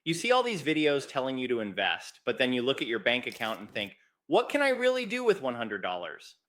You see all these videos telling you to invest, but then you look at your bank account and think, what can I really do with $100?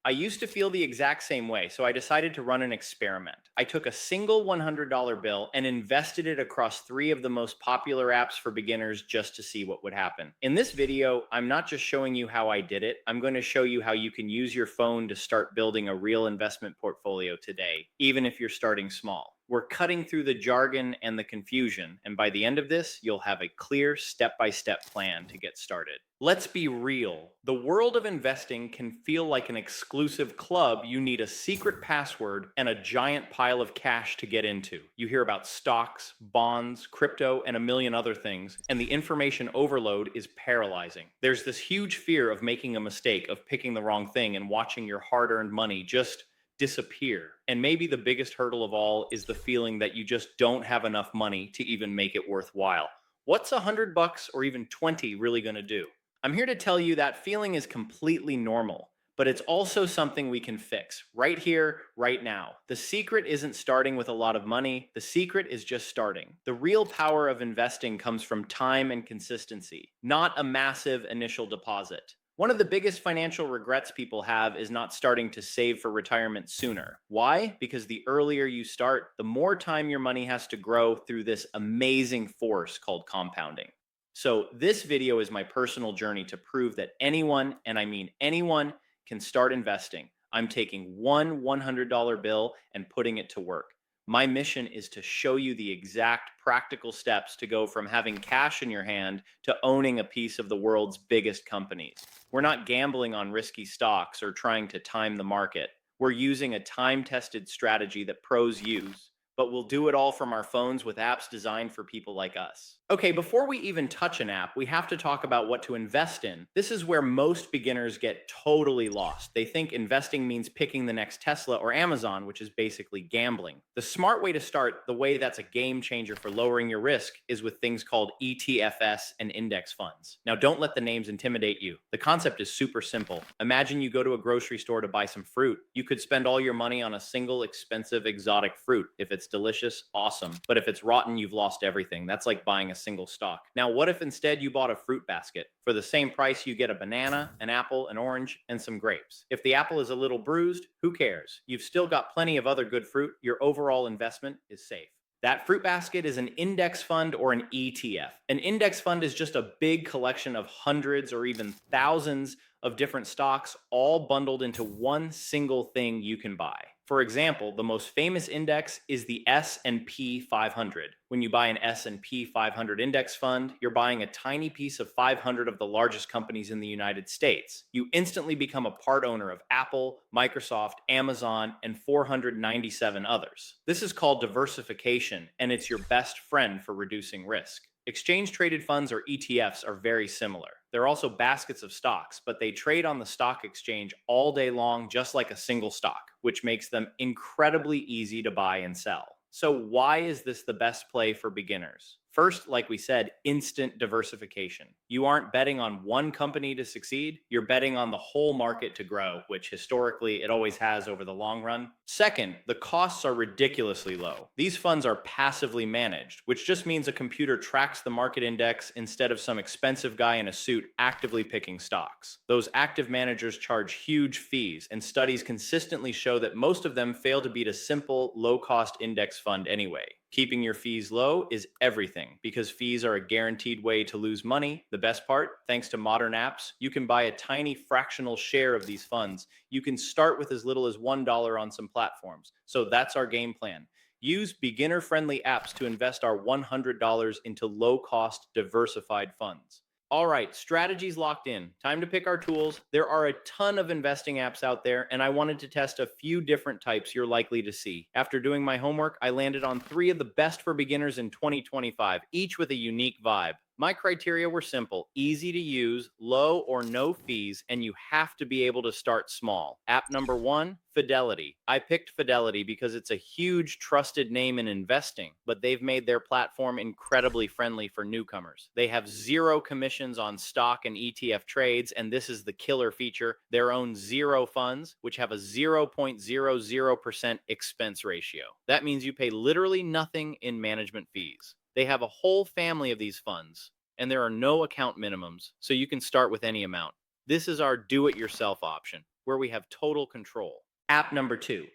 I used to feel the exact same way, so I decided to run an experiment. I took a single $100 bill and invested it across three of the most popular apps for beginners just to see what would happen. In this video, I'm not just showing you how I did it, I'm going to show you how you can use your phone to start building a real investment portfolio today, even if you're starting small. We're cutting through the jargon and the confusion, and by the end of this, you'll have a clear step-by-step plan to get started. Let's be real. The world of investing can feel like an exclusive club you need a secret password and a giant pile of cash to get into. You hear about stocks, bonds, crypto, and a million other things, and the information overload is paralyzing. There's this huge fear of making a mistake, of picking the wrong thing, and watching your hard-earned money just disappear. And maybe the biggest hurdle of all is the feeling that you just don't have enough money to even make it worthwhile. What's $100 or even 20 really going to do? I'm here to tell you that feeling is completely normal, but it's also something we can fix right here, right now. The secret isn't starting with a lot of money. The secret is just starting. The real power of investing comes from time and consistency, not a massive initial deposit. One of the biggest financial regrets people have is not starting to save for retirement sooner. Why? Because the earlier you start, the more time your money has to grow through this amazing force called compounding. So, this video is my personal journey to prove that anyone, and I mean anyone, can start investing. I'm taking one $100 bill and putting it to work. My mission is to show you the exact practical steps to go from having cash in your hand to owning a piece of the world's biggest companies. We're not gambling on risky stocks or trying to time the market. We're using a time-tested strategy that pros use, but we'll do it all from our phones with apps designed for people like us. Okay, before we even touch an app, we have to talk about what to invest in. This is where most beginners get totally lost. They think investing means picking the next Tesla or Amazon, which is basically gambling. The smart way to start, the way that's a game changer for lowering your risk, is with things called ETFs and index funds. Now, don't let the names intimidate you. The concept is super simple. Imagine you go to a grocery store to buy some fruit. You could spend all your money on a single expensive exotic fruit. If it's delicious, awesome. But if it's rotten, you've lost everything. That's like buying a single stock. Now, what if instead you bought a fruit basket? For the same price, you get a banana, an apple, an orange, and some grapes. If the apple is a little bruised, who cares? You've still got plenty of other good fruit. Your overall investment is safe. That fruit basket is an index fund or an ETF. An index fund is just a big collection of hundreds or even thousands of different stocks, all bundled into one single thing you can buy. For example, the most famous index is the S&P 500. When you buy an S&P 500 index fund, you're buying a tiny piece of 500 of the largest companies in the United States. You instantly become a part owner of Apple, Microsoft, Amazon, and 497 others. This is called diversification, and it's your best friend for reducing risk. Exchange traded funds or ETFs are very similar. They're also baskets of stocks, but they trade on the stock exchange all day long, just like a single stock, which makes them incredibly easy to buy and sell. So why is this the best play for beginners? First, like we said, instant diversification. You aren't betting on one company to succeed, you're betting on the whole market to grow, which historically it always has over the long run. Second, the costs are ridiculously low. These funds are passively managed, which just means a computer tracks the market index instead of some expensive guy in a suit actively picking stocks. Those active managers charge huge fees, and studies consistently show that most of them fail to beat a simple, low-cost index fund anyway. Keeping your fees low is everything because fees are a guaranteed way to lose money. The best part, thanks to modern apps, you can buy a tiny fractional share of these funds. You can start with as little as $1 on some platforms. So that's our game plan. Use beginner-friendly apps to invest our $100 into low-cost, diversified funds. All right, strategies locked in. Time to pick our tools. There are a ton of investing apps out there, and I wanted to test a few different types you're likely to see. After doing my homework, I landed on 3 of the best for beginners in 2025, each with a unique vibe. My criteria were simple: easy to use, low or no fees, and you have to be able to start small. App number 1, Fidelity. I picked Fidelity because it's a huge trusted name in investing, but they've made their platform incredibly friendly for newcomers. They have zero commissions on stock and ETF trades, and this is the killer feature, their own zero funds, which have a 0.00% expense ratio. That means you pay literally nothing in management fees. They have a whole family of these funds, and there are no account minimums, so you can start with any amount. This is our do-it-yourself option, where we have total control. App number 2,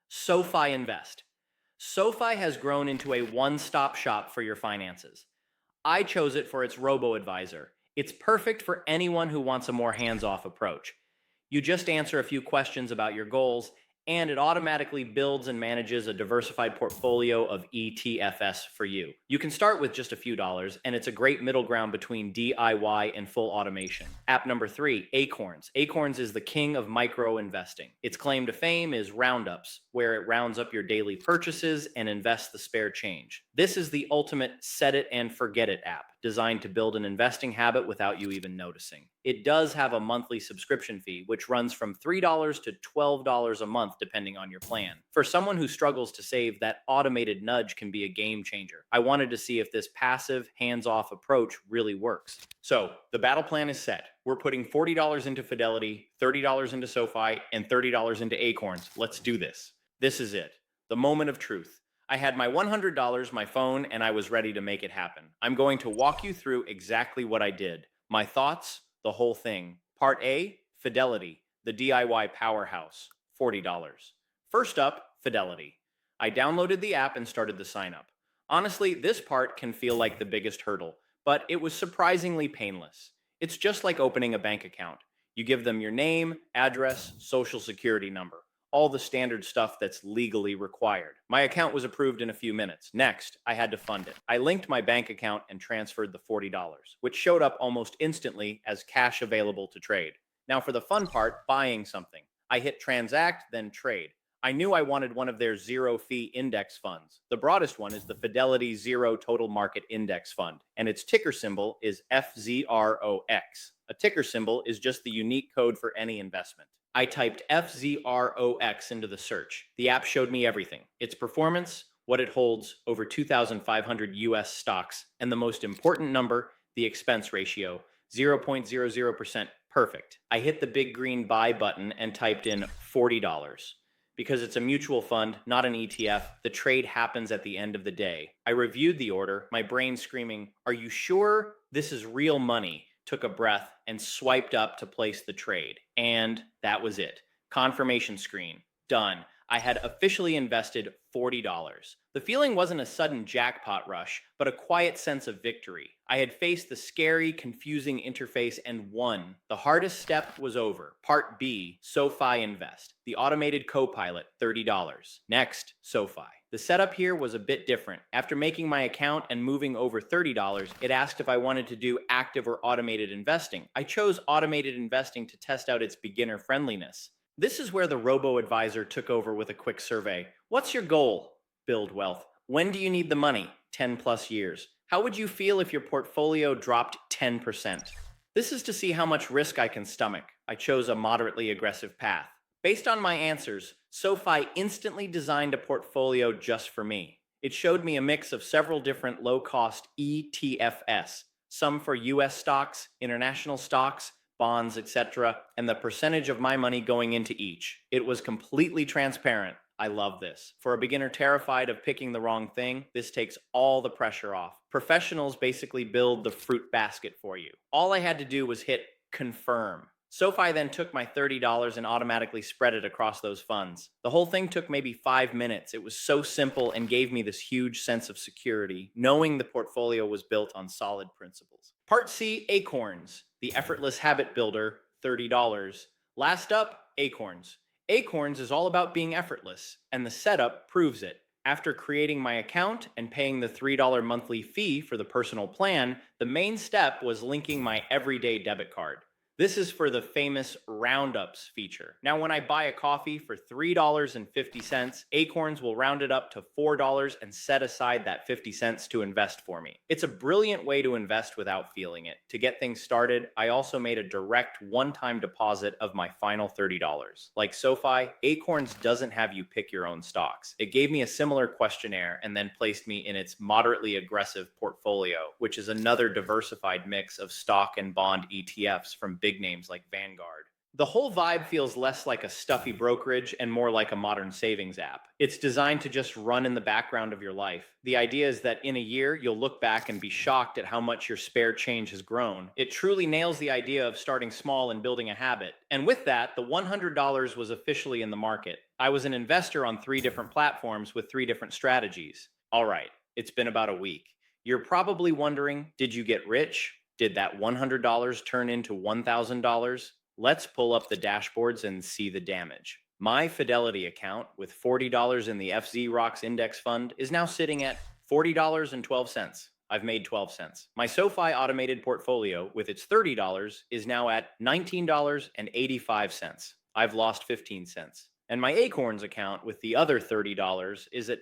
SoFi Invest. SoFi has grown into a one-stop shop for your finances. I chose it for its robo-advisor. It's perfect for anyone who wants a more hands-off approach. You just answer a few questions about your goals, and it automatically builds and manages a diversified portfolio of ETFs for you. You can start with just a few dollars, and it's a great middle ground between DIY and full automation. App number 3, Acorns. Acorns is the king of micro investing. Its claim to fame is roundups, where it rounds up your daily purchases and invests the spare change. This is the ultimate set it and forget it app, designed to build an investing habit without you even noticing. It does have a monthly subscription fee, which runs from $3 to $12 a month, depending on your plan. For someone who struggles to save, that automated nudge can be a game changer. I wanted to see if this passive, hands-off approach really works. So, the battle plan is set. We're putting $40 into Fidelity, $30 into SoFi, and $30 into Acorns. Let's do this. This is it. The moment of truth. I had my $100, my phone, and I was ready to make it happen. I'm going to walk you through exactly what I did. My thoughts, the whole thing. Part A, Fidelity, the DIY powerhouse, $40. First up, Fidelity. I downloaded the app and started the sign up. Honestly, this part can feel like the biggest hurdle, but it was surprisingly painless. It's just like opening a bank account. You give them your name, address, social security number. All the standard stuff that's legally required. My account was approved in a few minutes. Next, I had to fund it. I linked my bank account and transferred the $40, which showed up almost instantly as cash available to trade. Now for the fun part, buying something. I hit transact, then trade. I knew I wanted one of their zero-fee index funds. The broadest one is the Fidelity Zero Total Market Index Fund, and its ticker symbol is FZROX. A ticker symbol is just the unique code for any investment. I typed FZROX into the search. The app showed me everything. Its performance, what it holds, over 2,500 US stocks, and the most important number, the expense ratio, 0.00%. Perfect. I hit the big green buy button and typed in $40. Because it's a mutual fund, not an ETF, the trade happens at the end of the day. I reviewed the order, my brain screaming, "Are you sure this is real money?" Took a breath, and swiped up to place the trade. And that was it. Confirmation screen. Done. I had officially invested $40. The feeling wasn't a sudden jackpot rush, but a quiet sense of victory. I had faced the scary, confusing interface and won. The hardest step was over. Part B, SoFi Invest. The automated co-pilot, $30. Next, SoFi. The setup here was a bit different. After making my account and moving over $30, it asked if I wanted to do active or automated investing. I chose automated investing to test out its beginner friendliness. This is where the robo-advisor took over with a quick survey. What's your goal? Build wealth. When do you need the money? 10 plus years. How would you feel if your portfolio dropped 10%? This is to see how much risk I can stomach. I chose a moderately aggressive path. Based on my answers, SoFi instantly designed a portfolio just for me. It showed me a mix of several different low-cost ETFs, some for US stocks, international stocks, bonds, etc., and the percentage of my money going into each. It was completely transparent. I love this. For a beginner terrified of picking the wrong thing, this takes all the pressure off. Professionals basically build the fruit basket for you. All I had to do was hit confirm. SoFi then took my $30 and automatically spread it across those funds. The whole thing took maybe 5 minutes. It was so simple and gave me this huge sense of security, knowing the portfolio was built on solid principles. Part C, Acorns, the effortless habit builder, $30. Last up, Acorns. Acorns is all about being effortless, and the setup proves it. After creating my account and paying the $3 monthly fee for the personal plan, the main step was linking my everyday debit card. This is for the famous roundups feature. Now, when I buy a coffee for $3.50, Acorns will round it up to $4 and set aside that 50 cents to invest for me. It's a brilliant way to invest without feeling it. To get things started, I also made a direct one-time deposit of my final $30. Like SoFi, Acorns doesn't have you pick your own stocks. It gave me a similar questionnaire and then placed me in its moderately aggressive portfolio, which is another diversified mix of stock and bond ETFs from big names like Vanguard. The whole vibe feels less like a stuffy brokerage and more like a modern savings app. It's designed to just run in the background of your life. The idea is that in a year, you'll look back and be shocked at how much your spare change has grown. It truly nails the idea of starting small and building a habit. And with that, the $100 was officially in the market. I was an investor on 3 different platforms with 3 different strategies. All right, it's been about a week. You're probably wondering, did you get rich? Did that $100 turn into $1,000? Let's pull up the dashboards and see the damage. My Fidelity account with $40 in the FZ Rocks Index Fund is now sitting at $40.12. I've made 12 cents. My SoFi automated portfolio with its $30 is now at $19.85. I've lost 15 cents. And my Acorns account with the other $30 is at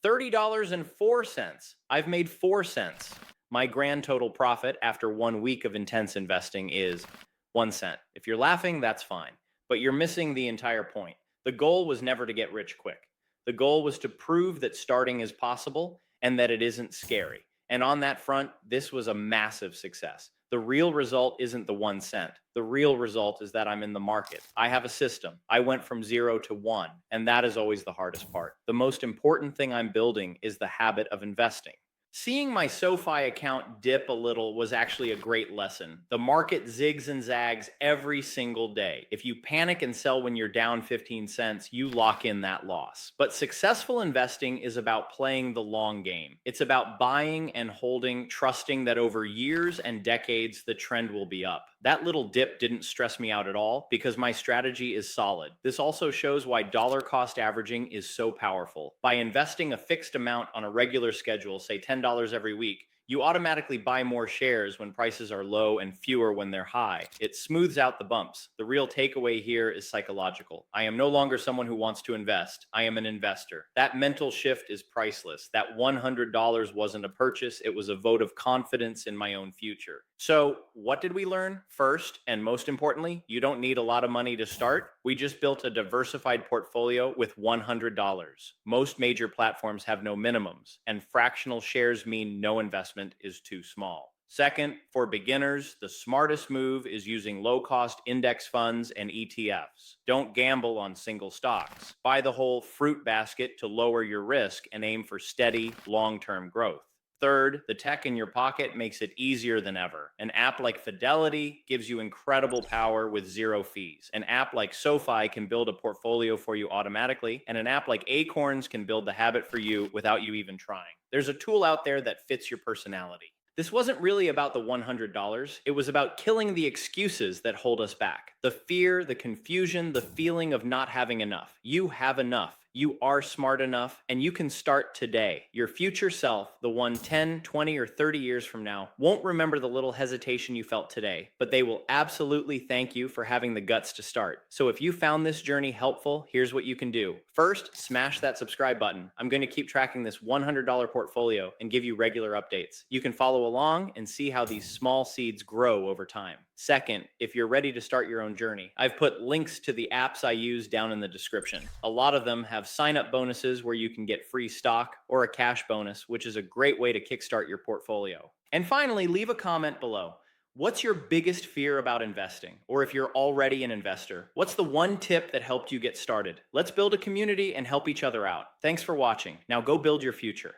$30.04. I've made 4 cents. My grand total profit after 1 week of intense investing is 1 cent. If you're laughing, that's fine. But you're missing the entire point. The goal was never to get rich quick. The goal was to prove that starting is possible and that it isn't scary. And on that front, this was a massive success. The real result isn't the 1 cent. The real result is that I'm in the market. I have a system. I went from 0 to 1, and that is always the hardest part. The most important thing I'm building is the habit of investing. Seeing my SoFi account dip a little was actually a great lesson. The market zigs and zags every single day. If you panic and sell when you're down 15 cents, you lock in that loss. But successful investing is about playing the long game. It's about buying and holding, trusting that over years and decades, the trend will be up. That little dip didn't stress me out at all because my strategy is solid. This also shows why dollar cost averaging is so powerful. By investing a fixed amount on a regular schedule, say $10 every week, you automatically buy more shares when prices are low and fewer when they're high. It smooths out the bumps. The real takeaway here is psychological. I am no longer someone who wants to invest. I am an investor. That mental shift is priceless. That $100 wasn't a purchase. It was a vote of confidence in my own future. So what did we learn? First, and most importantly, you don't need a lot of money to start. We just built a diversified portfolio with $100. Most major platforms have no minimums, and fractional shares mean no investment is too small. Second, for beginners, the smartest move is using low-cost index funds and ETFs. Don't gamble on single stocks. Buy the whole fruit basket to lower your risk and aim for steady, long-term growth. Third, the tech in your pocket makes it easier than ever. An app like Fidelity gives you incredible power with 0 fees. An app like SoFi can build a portfolio for you automatically, and an app like Acorns can build the habit for you without you even trying. There's a tool out there that fits your personality. This wasn't really about the $100. It was about killing the excuses that hold us back. The fear, the confusion, the feeling of not having enough. You have enough. You are smart enough, and you can start today. Your future self, the one 10, 20, or 30 years from now, won't remember the little hesitation you felt today, but they will absolutely thank you for having the guts to start. So if you found this journey helpful, here's what you can do. First, smash that subscribe button. I'm going to keep tracking this $100 portfolio and give you regular updates. You can follow along and see how these small seeds grow over time. Second, if you're ready to start your own journey, I've put links to the apps I use down in the description. A lot of them have sign-up bonuses where you can get free stock or a cash bonus, which is a great way to kickstart your portfolio. And finally, leave a comment below. What's your biggest fear about investing? Or if you're already an investor, what's the one tip that helped you get started? Let's build a community and help each other out. Thanks for watching. Now go build your future.